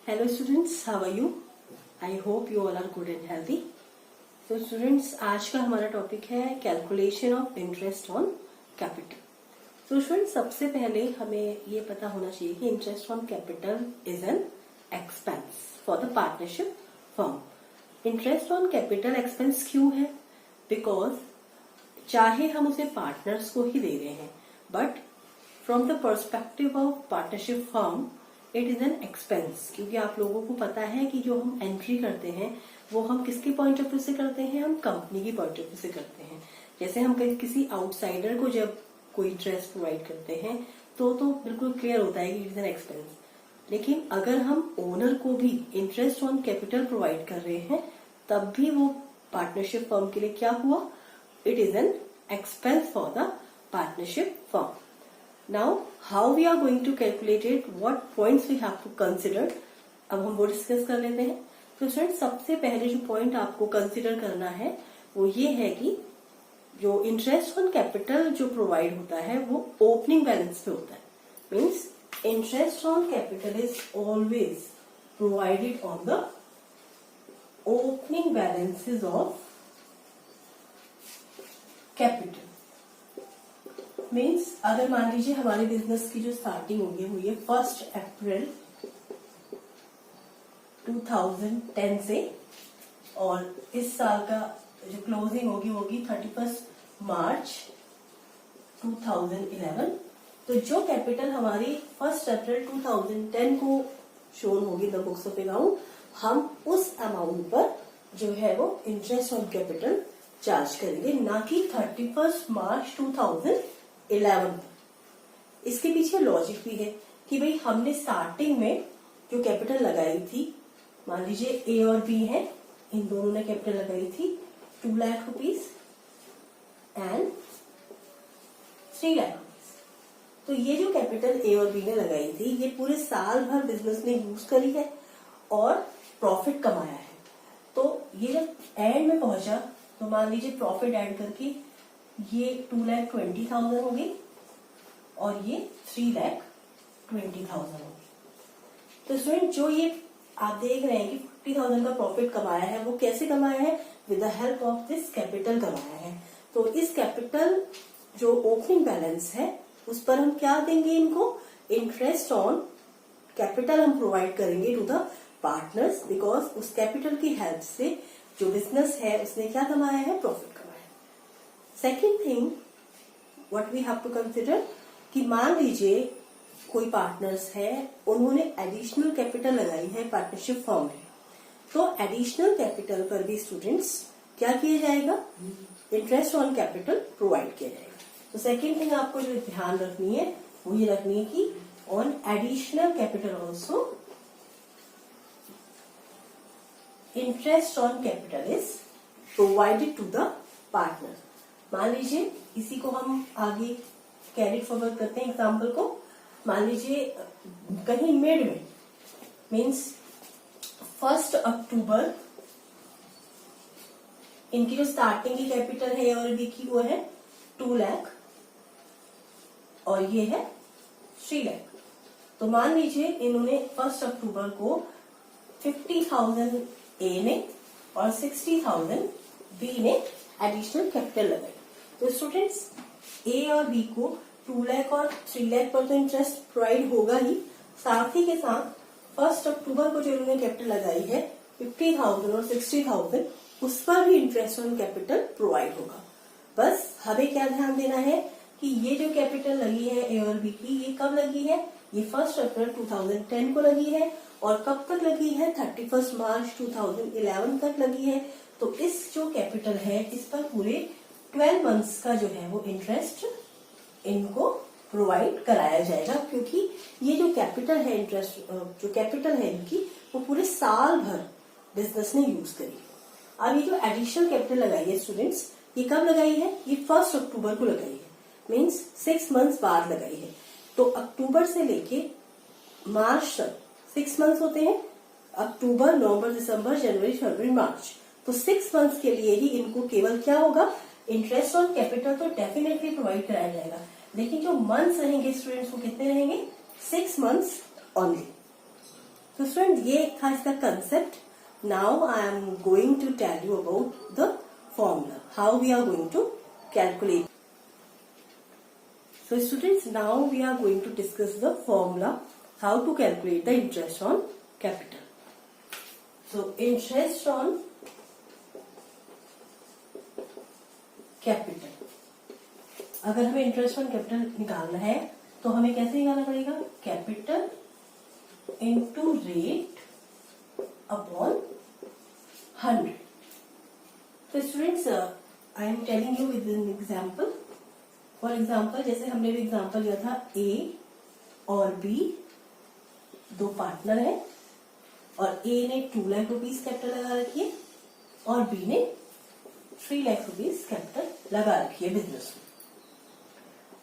Hello students, how are you? I hope you all are good and healthy. So students, आज का हमारा topic है calculation of interest on capital. तो students, सबसे पहले हमें ये पता होना चाहिए कि interest on capital is an expense for the partnership firm. Interest on capital expense क्यों है? बिकॉज चाहे हम उसे पार्टनर्स को ही दे रहे हैं, but from the perspective of partnership firm it is an expense. क्योंकि आप लोगों को पता है कि जो हम एंट्री करते हैं वो हम किसके पॉइंट ऑफ व्यू से करते हैं? हम कंपनी की पॉइंट ऑफ व्यू से करते हैं. जैसे हम किसी आउटसाइडर को जब कोई ड्रेस प्रोवाइड करते हैं तो बिल्कुल क्लियर होता है कि इट इज एन एक्सपेंस. लेकिन अगर हम ओनर को भी इंटरेस्ट ऑन कैपिटल प्रोवाइड कर रहे हैं तब भी वो पार्टनरशिप फर्म के लिए क्या हुआ? It is an expense for the partnership firm. Now, how we are going to calculate it? What points we have to consider? अब हम वो डिस्कस कर लेते हैं. तो स्टूडेंट, सबसे पहले जो पॉइंट आपको कंसिडर करना है वो ये है कि जो इंटरेस्ट ऑन कैपिटल जो प्रोवाइड होता है वो ओपनिंग बैलेंस पे होता है. Means interest on capital is always provided on the opening balances of capital. Means अगर मान लीजिए हमारे बिजनेस की जो स्टार्टिंग होगी वो ये 1 अप्रैल 2010 से, और इस साल का जो क्लोजिंग होगी 31 मार्च 2011. तो जो कैपिटल हमारी 1 अप्रैल 2010 को शोन होगी द बुक्स ऑफ अकाउंट, हम उस अमाउंट पर जो है वो इंटरेस्ट ऑन कैपिटल चार्ज करेंगे, ना कि 31 मार्च 2011. इसके पीछे लॉजिक भी है कि भाई हमने स्टार्टिंग में जो कैपिटल लगाई थी, मान लीजिए ए और बी है, इन दोनों ने कैपिटल लगाई थी 2 lakh rupees and 3 lakh rupees. तो ये जो कैपिटल ए और बी ने लगाई थी ये पूरे साल भर बिजनेस ने यूज करी है और प्रॉफिट कमाया है. तो ये जब एंड में पहुंचा तो मान लीजिए प्रॉफिट ऐड करके ये 2,20,000 होगी और ये 3,20,000 होगी. तो स्टूडेंट, जो ये आप देख रहे हैं कि 50,000 का प्रॉफिट कमाया है वो कैसे कमाया है? With the help of this capital कमाया है. तो इस कैपिटल जो ओपनिंग बैलेंस है उस पर हम क्या देंगे? इनको इंटरेस्ट ऑन कैपिटल हम प्रोवाइड करेंगे टू द पार्टनर्स, बिकॉज उस कैपिटल की हेल्प से जो बिजनेस है उसने क्या कमाया है? प्रॉफिट कमाया. Second thing what we have to consider कि मान लीजिए कोई पार्टनर्स है, उन्होंने एडिशनल कैपिटल लगाई है पार्टनरशिप फॉर्म में, तो एडिशनल कैपिटल पर भी स्टूडेंट्स क्या किया जाएगा? इंटरेस्ट ऑन कैपिटल प्रोवाइड किया जाएगा. तो सेकेंड थिंग आपको जो ध्यान रखनी है वो ये रखनी है कि on additional capital also interest on capital is provided to the partner. मान लीजिए इसी को हम आगे कैरी फॉरवर्ड करते हैं एग्जाम्पल को. मान लीजिए कहीं मिड में, मीन्स 1 अक्टूबर इनकी जो स्टार्टिंग की कैपिटल है और बी की वो है 2 लाख और ये है 3 लाख. तो मान लीजिए इन्होंने 1 अक्टूबर को 50,000 ए ने और 60,000 बी ने एडिशनल कैपिटल लगाई. तो स्टूडेंट्स, ए और बी को 2 लाख और 3 लाख पर तो इंटरेस्ट प्रोवाइड होगा ही, साथ ही के साथ 1 अक्टूबर को जो इन्होंने कैपिटल लगाई है 50,000 और 60,000 उस पर भी इंटरेस्ट ऑन कैपिटल प्रोवाइड होगा. बस हमें क्या ध्यान देना है कि ये जो कैपिटल लगी है ए और बी की, ये कब लगी है? ये 1 अप्रैल 2010 को लगी है और कब तक लगी है? 31 मार्च 2011 तक लगी है. तो इस जो कैपिटल है इस पर पूरे 12 मंथ्स का जो है वो इंटरेस्ट इनको प्रोवाइड कराया जाएगा, क्योंकि ये जो कैपिटल है, इंटरेस्ट जो कैपिटल है इनकी, वो पूरे साल भर बिजनेस ने यूज करी. अब ये जो एडिशनल कैपिटल लगाई है स्टूडेंट्स, ये कब लगाई है? ये 1 अक्टूबर को लगाई है, मीन्स 6 मंथ्स बाद लगाई है. तो अक्टूबर से लेके मार्च तक 6 मंथ्स होते हैं, अक्टूबर, नवंबर, दिसंबर, जनवरी, फरवरी, मार्च. तो 6 मंथ्स के लिए ही इनको केवल क्या होगा? इंटरेस्ट ऑन कैपिटल तो डेफिनेटली प्रोवाइड कराया जाएगा, लेकिन जो मंथ्स रहेंगे स्टूडेंट्स वो कितने रहेंगे? 6 मंथ्स ओनली. तो स्टूडेंट ये था इसका concept. Now I am going to tell you about the formula, how we are going to calculate. So students, now we are going to discuss the formula how to calculate the interest on capital. So interest on capital. अगर हमें interest on capital निकालना है तो हमें कैसे निकालना पड़ेगा? Capital into rate upon 100. तो students, I am telling you with an example. For example, जैसे हमने भी एग्जाम्पल लिया था, ए और बी दो पार्टनर है और ए ने 2 लाख रुपीज कैपिटल लगा रखी है और बी ने 3 लाख रुपीज कैपिटल लगा रखी है बिजनेस में.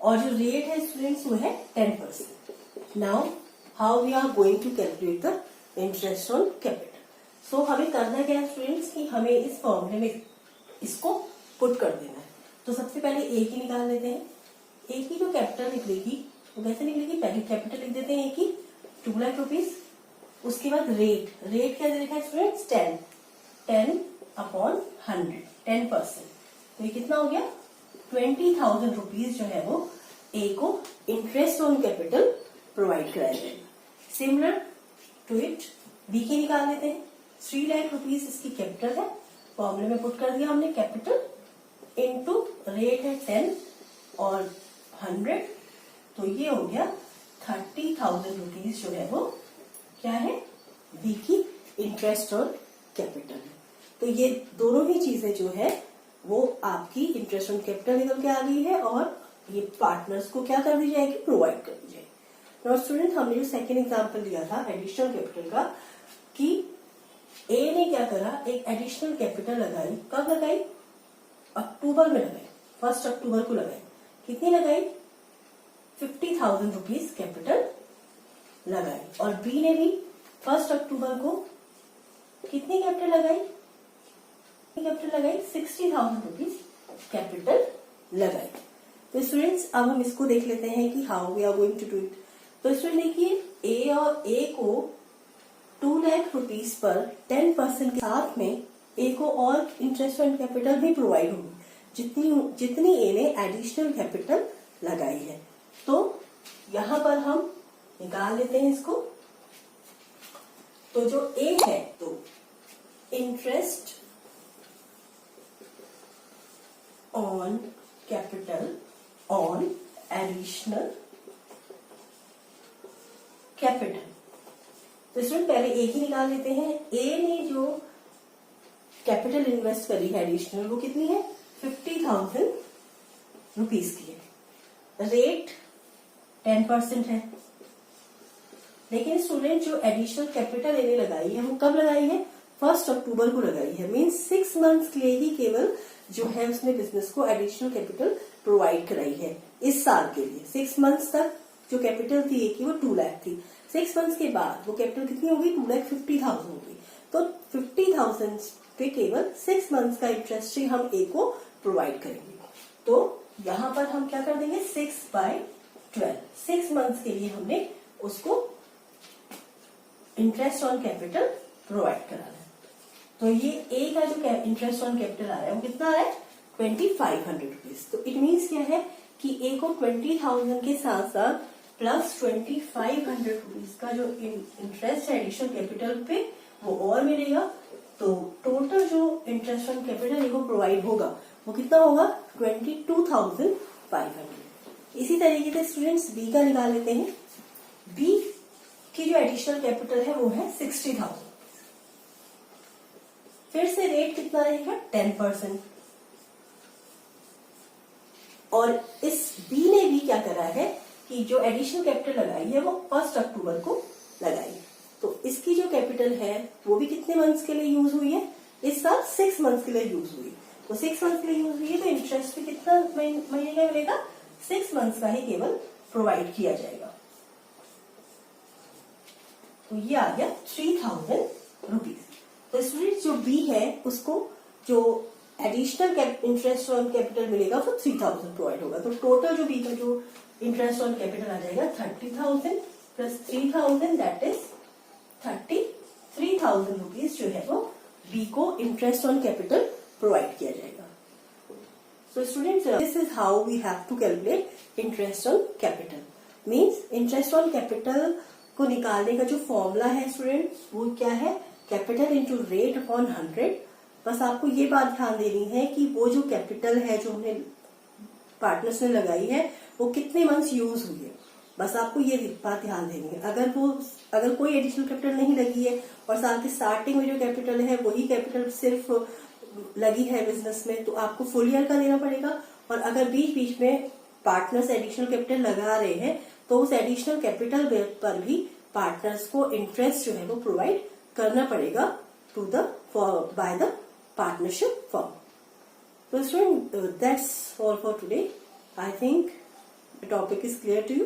और जो रेट है स्टूडेंट्स वो है 10%. Now how we are going to calculate the interest on capital. So हमें करना क्या है स्टूडेंट्स कि हमें इस फॉर्मूले में इसको पुट कर देना है. तो सबसे पहले ए की निकाल लेते हैं. ए की जो कैपिटल निकलेगी वो कैसे निकलेगी? पहले कैपिटल लिख देते हैं ए की 2 लाख रुपीज. उसके बाद रेट क्या लिखा है स्टूडेंट्स? 10 अपॉन 100, 10%. तो ये कितना हो गया? 20,000 रुपीज जो है वो ए को इंटरेस्ट ऑन कैपिटल प्रोवाइड कराया जाएगा. सिमिलर टू इट बी की निकाल लेते हैं. 3 लाख रुपीज इसकी कैपिटल है. फॉर्मूले में पुट कर दिया हमने कैपिटल इनटू रेट है 10 और 100. तो ये हो गया 30,000 रुपीज जो है वो क्या है? बी की इंटरेस्ट ऑन कैपिटल है. तो ये दोनों ही चीजें जो है वो आपकी इंटरेस्ट ऑन कैपिटल निकल के आ गई है और ये पार्टनर्स को क्या कर दी जाएगी? प्रोवाइड कर दी जाएगी. नाउ स्टूडेंट, हमने जो सेकेंड एग्जाम्पल लिया था एडिशनल कैपिटल का, कि ए ने क्या करा? एक एडिशनल कैपिटल लगाई. कब लगाई? अक्टूबर में लगाई. 1 अक्टूबर को लगाई. कितनी लगाई? 50,000 रुपीज कैपिटल लगाई. और बी ने भी 1 अक्टूबर को कितनी कैपिटल लगाई? 60,000 रुपीज कैपिटल लगाई. तो स्टूडेंट्स, अब हम इसको देख लेते हैं कि how we are going to do it. तो स्टूडेंट देखिए, ए को 2 लाख रुपीज पर 10% के साथ में ए को और इंटरेस्ट ऑन कैपिटल भी प्रोवाइड होगी जितनी ए ने एडिशनल कैपिटल लगाई है. तो यहां पर हम निकाल लेते हैं इसको. तो जो ए है, तो interest on capital on additional capital. तो इसमें पहले ए की निकाल लेते हैं. ए ने जो कैपिटल इन्वेस्ट करी है एडिशनल, वो कितनी है? 50,000 रुपीज की है. रेट 10% है. लेकिन स्टूडेंट, जो एडिशनल कैपिटल इन्हें लगाई है वो कब लगाई है? 1 अक्टूबर को लगाई है. मीन्स 6 मंथ्स के लिए ही केवल जो है उसने बिजनेस को एडिशनल कैपिटल प्रोवाइड कराई है इस साल के लिए. 6 मंथ्स तक जो कैपिटल थी की वो 2 लाख थी. 6 मंथ्स के बाद वो कैपिटल कितनी होगी? 2,50,000 होगी. तो 50,000 पे केवल 6 मंथ्स का इंटरेस्ट ही हम ए को प्रोवाइड करेंगे. तो यहां पर हम क्या कर देंगे? 6/12. 6 मंथ्स के लिए हमने उसको इंटरेस्ट ऑन कैपिटल प्रोवाइड कराना है. तो ये ए का जो इंटरेस्ट ऑन कैपिटल आ रहा है वो कितना आ रहा है? 2,500 रुपीज. तो इट मीन्स क्या है कि ए को 20,000 के साथ साथ प्लस 2,500 रुपीज का जो इंटरेस्ट है एडिशनल कैपिटल पे वो और मिलेगा. तो टोटल जो इंटरेस्ट ऑन कैपिटल को प्रोवाइड होगा वो कितना होगा? 22,500. इसी तरीके से स्टूडेंट्स बी का निकाल लेते हैं. बी की जो एडिशनल कैपिटल है वो है 60,000. फिर से रेट कितना रहेगा? 10%. और इस बी ने भी क्या करा है कि जो एडिशनल कैपिटल लगाई है वो 1 अक्टूबर को लगाई. तो इसकी जो कैपिटल है वो भी कितने मंथ्स के लिए यूज हुई है? इस साल 6 मंथ्स के लिए यूज हुई. तो 6 मंथ्स के लिए यूज हुई है तो इंटरेस्ट भी कितना महीने का मिलेगा? 6 मंथ्स का ही केवल प्रोवाइड किया जाएगा. तो ये आ गया 3,000 रुपीज. तो स्टूडेंट, जो बी है उसको जो एडिशनल इंटरेस्ट ऑन कैपिटल मिलेगा वो 3,000 प्रोवाइड होगा. तो टोटल जो बी का जो इंटरेस्ट ऑन कैपिटल आ जाएगा 30,000 प्लस 3,000 दैट इज 30,000 रुपीज जो है वो बी को इंटरेस्ट ऑन कैपिटल प्रोवाइड किया जाएगा। So students, this is how we have to calculate interest on capital. Means interest on capital को निकालने का जो फॉर्मूला है स्टूडेंट्स, वो क्या है, कैपिटल इंटू रेट अपॉन 100। बस आपको ये बात ध्यान देनी है कि वो जो कैपिटल है जो हमने पार्टनर्स ने लगाई है वो कितने मंथ्स यूज हुई है, बस आपको ये बात ध्यान देनी है। अगर कोई एडिशनल कैपिटल नहीं लगी है और साल के स्टार्टिंग में जो कैपिटल है वही कैपिटल सिर्फ लगी है बिजनेस में, तो आपको फुल ईयर का देना पड़ेगा। और अगर बीच बीच में पार्टनर्स एडिशनल कैपिटल लगा रहे हैं तो उस एडिशनल कैपिटल पर भी पार्टनर्स को इंटरेस्ट जो है वो प्रोवाइड करना पड़ेगा by the partnership firm. So student, that's all for today. I think the topic is clear to you.